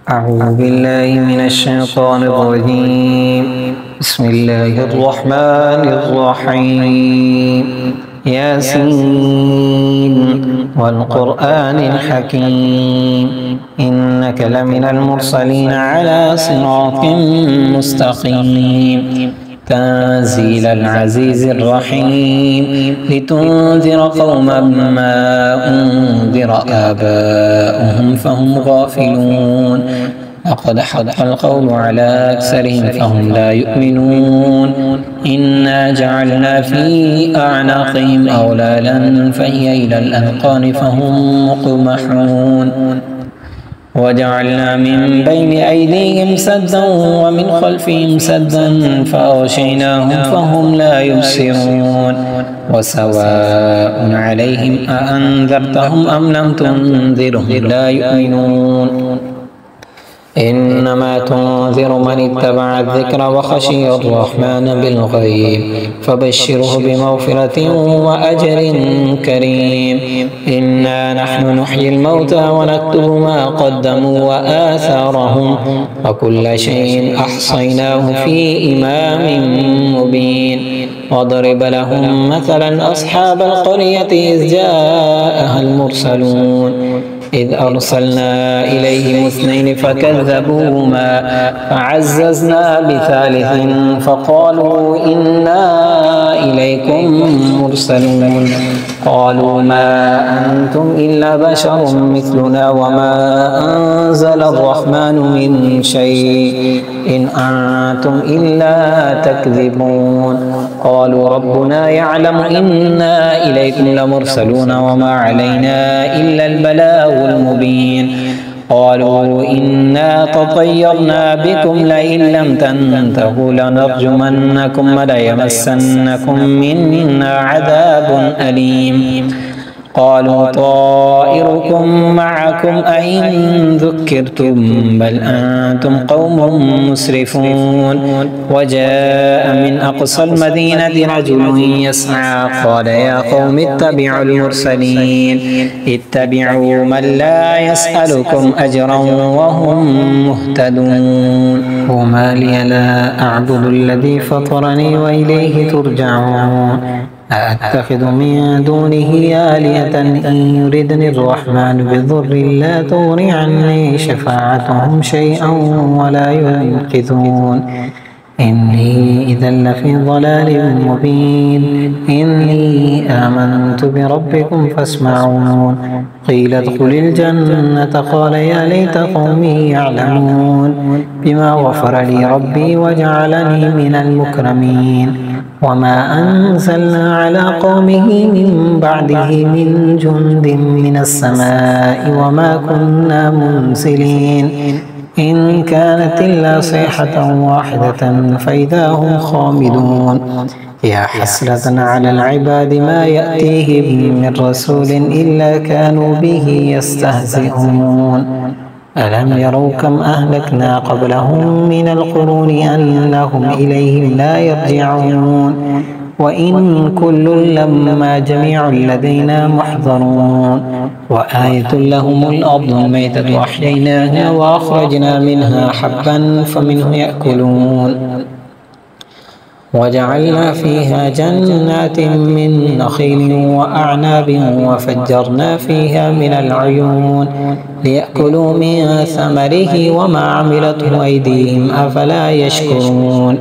أعوذ بالله من الشيطان الرجيم. بسم الله الرحمن الرحيم. ياسين والقرآن الحكيم إنك لمن المرسلين على صراط مستقيم تنزيل العزيز الرحيم لتنذر قوما ما أنذر آباؤهم فهم غافلون لقد حق القول على أكثرهم فهم لا يؤمنون إنا جعلنا في أعناقهم أغلالا فهي إلى الأذقان فهم مقمحون وجعلنا من بين أيديهم سدا ومن خلفهم سدا فأغشيناهم فهم لا يبصرون وسواء عليهم أأنذرتهم أم لم تنذرهم لا يؤمنون إنما تنذر من اتبع الذكر وخشي الرحمن بالغيب فبشره بمغفرة وأجر كريم إنا نحن نحيي الموتى ونكتب ما قدموا وآثارهم وكل شيء أحصيناه في إمام مبين واضرب لهم مثلا أصحاب القرية إذ جاءها المرسلون إذ أرسلنا إليهم اثنين فكذبوهما فعززنا بثالث فقالوا إنا إليكم مرسلون قالوا ما أنتم إلا بشر مثلنا وما أنزل الرحمن من شيء إن أنتم إلا تكذبون قالوا ربنا يعلم إنا إليكم لمرسلون وما علينا إلا البلاغ المبين قالوا إنا تطيرنا بكم لئن لم تنتهوا لنرجمنكم وليمسنكم منا عذاب أليم قالوا طائركم معكم أئن ذكرتم بل أنتم قوم مسرفون وجاء من أقصى المدينة رجل يسعى قال يا قوم اتبعوا المرسلين اتبعوا من لا يسألكم أجرا وهم مهتدون وما لي لا أعبد الذي فطرني وإليه ترجعون أأتخذ من دونه آلهة إن يردني الرحمن بضر لا تغني عني شفاعتهم شيئا ولا ينقذون إني إذا لفي ضلال مبين إني آمنت بربكم فاسمعون قيل ادخل الجنة قال يا ليت قومي يعلمون بما غفر لي ربي وجعلني من المكرمين وما أنزلنا على قومه من بعده من جند من السماء وما كنا منزلين إن كانت إلا صيحة واحدة فإذا هم خامدون يا حسرة على العباد ما يأتيهم من رسول إلا كانوا به يستهزئون ألم يروا كم أهلكنا قبلهم من القرون أنهم إليهم لا يرجعون وإن كل لما جميع لدينا محضرون وآية لهم الأرض الميتة أحييناها وأخرجنا منها حبا فمنه يأكلون وجعلنا فيها جنات من نخيل وأعناب وفجرنا فيها من العيون ليأكلوا من ثمره وما عملته أيديهم أفلا يشكرون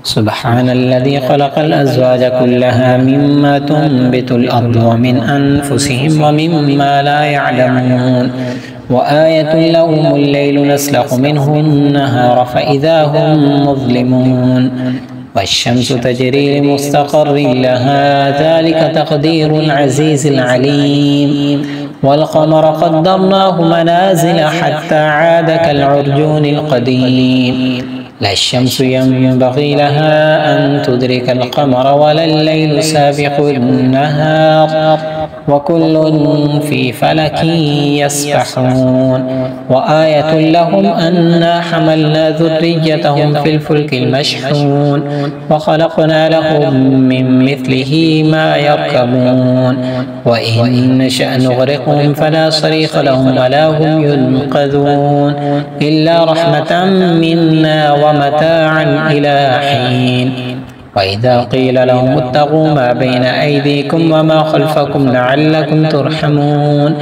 سبحان الذي خلق الأزواج كلها مما تنبت الأرض ومن أنفسهم ومما لا يعلمون وآية لهم الليل نسلخ منه النهار فإذا هم مظلمون والشمس تجري لمستقر لها ذلك تقدير العزيز العليم والقمر قدرناه منازل حتى عاد كالعرجون القديم لا الشمس ينبغي لها أن تدرك القمر ولا الليل سابق النهار وكل في فلك يسبحون وآية لهم أنا حملنا ذريتهم في الفلك المشحون وخلقنا لهم من مثله ما يركبون وإن نشأ نغرقهم فلا صريخ لهم ولا هم ينقذون إلا رحمة منا ومتاعا إلى حين وإذا قيل لهم اتقوا ما بين أيديكم وما خلفكم لعلكم ترحمون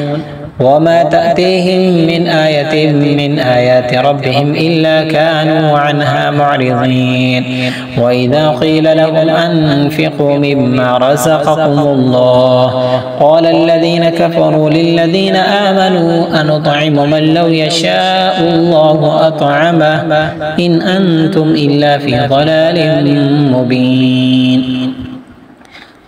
وما تأتيهم من آية من آيات ربهم إلا كانوا عنها معرضين وإذا قيل لهم أنفقوا مما رزقكم الله قال الذين كفروا للذين آمنوا أنطعم من لو يشاء الله أطعمه إن أنتم إلا في ضلال مبين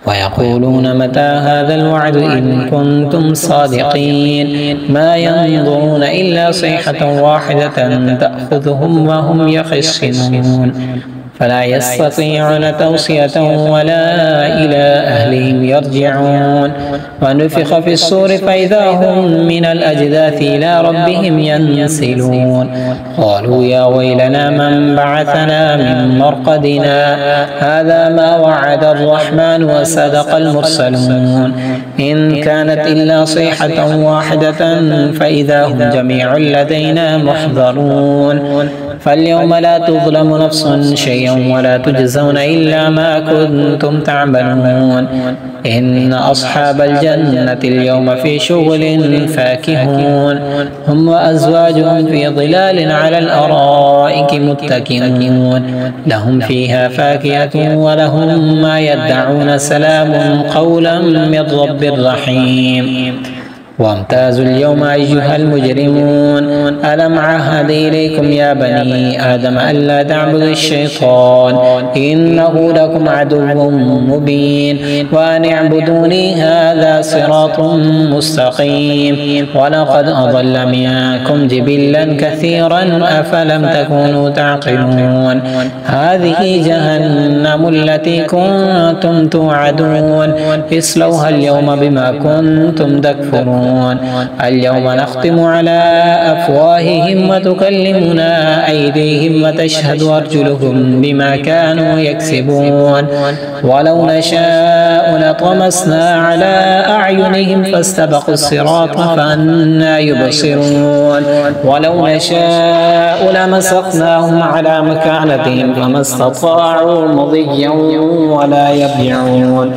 ويقولون متى هذا الوعد إن كنتم صادقين ما ينظرون إلا صيحة واحدة تأخذهم وهم يخصمون فلا يستطيعون توصية ولا إلى أهلهم يرجعون ونفخ في الصور فإذا هم من الأجداث إلى ربهم ينسلون قالوا يا ويلنا من بعثنا من مرقدنا هذا ما وعد الرحمن وصدق المرسلون إن كانت إلا صيحة واحدة فإذا هم جميع لدينا محضرون فاليوم لا تظلم نفس شيئا ولا تجزون إلا ما كنتم تعملون إن أصحاب الجنة اليوم في شغل فاكهون هم وأزواجهم في ظلال على الأرائك متكئون لهم فيها فاكهة ولهم ما يدعون سلام قولا من رب رحيم وامتازوا اليوم أيها المجرمون ألم عهد إليكم يا بني آدم ألا تعبدوا الشيطان إنه لكم عدو مبين وأن اعبدوني هذا صراط مستقيم ولقد أضل منكم جبلا كثيرا أفلم تكونوا تعقلون هذه جهنم التي كنتم توعدون اصلوها اليوم بما كنتم تكفرون اليوم نختم على أفواههم وتكلمنا أيديهم وتشهد أرجلهم بما كانوا يكسبون ولو نشاء لطمسنا على أعينهم فاستبقوا الصراط فأنى يبصرون ولو نشاء لمسخناهم على مكانتهم فما استطاعوا مضيا ولا يرجعون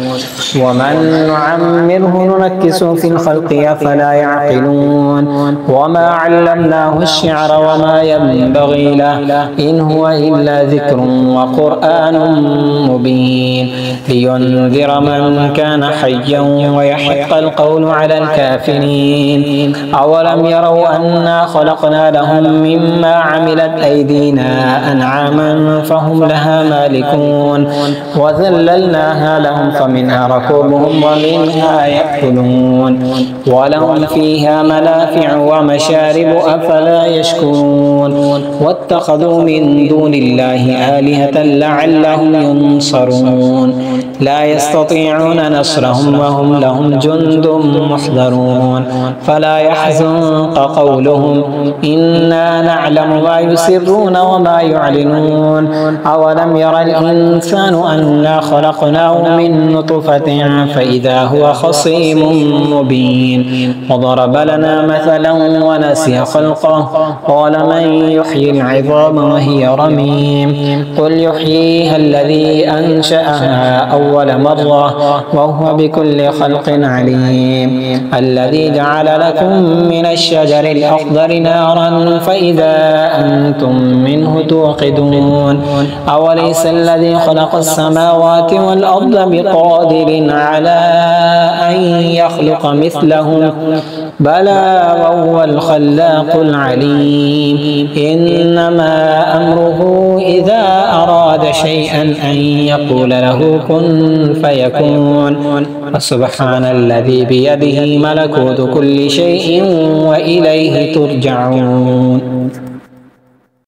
ومن نعمره ننكسه في الخلق فلا يعقلون وما علمناه الشعر وما ينبغي له إن هو إلا ذكر وقرآن مبين لينذر من كان حيا ويحق القول على الكافرين أولم يروا أنا خلقنا لهم مما عملت أيدينا أنعاما فهم لها مالكون وذللناها لهم فمنها ركوبهم ومنها يأكلون ولهم فيها منافع ومشارب أفلا يشكرون واتخذوا من دون الله آلهة لعلهم ينصرون لا يستطيعون نصرهم وهم لهم جند محضرون فلا يحزنك قولهم إنا نعلم ما يسرون وما يعلنون أولم ير الإنسان أنا خلقناه من نطفة فإذا هو خصيم مبين وضرب لنا مثلا ونسي خلقه قال من يحيي العظام وهي رميم قل يحييها الذي أنشأها أول مرة وهو بكل خلق عليم الذي جعل لكم من الشجر الأخضر نارا فإذا أنتم منه توقدون أوليس الذي خلق السماوات والأرض بقادر على أن يخلق مثلهم بلى وهو الخلاق العليم إنما أمره إذا أراد شيئا أن يقول له كن فيكون فسبحان الذي بيده ملكوت كل شيء وإليه ترجعون.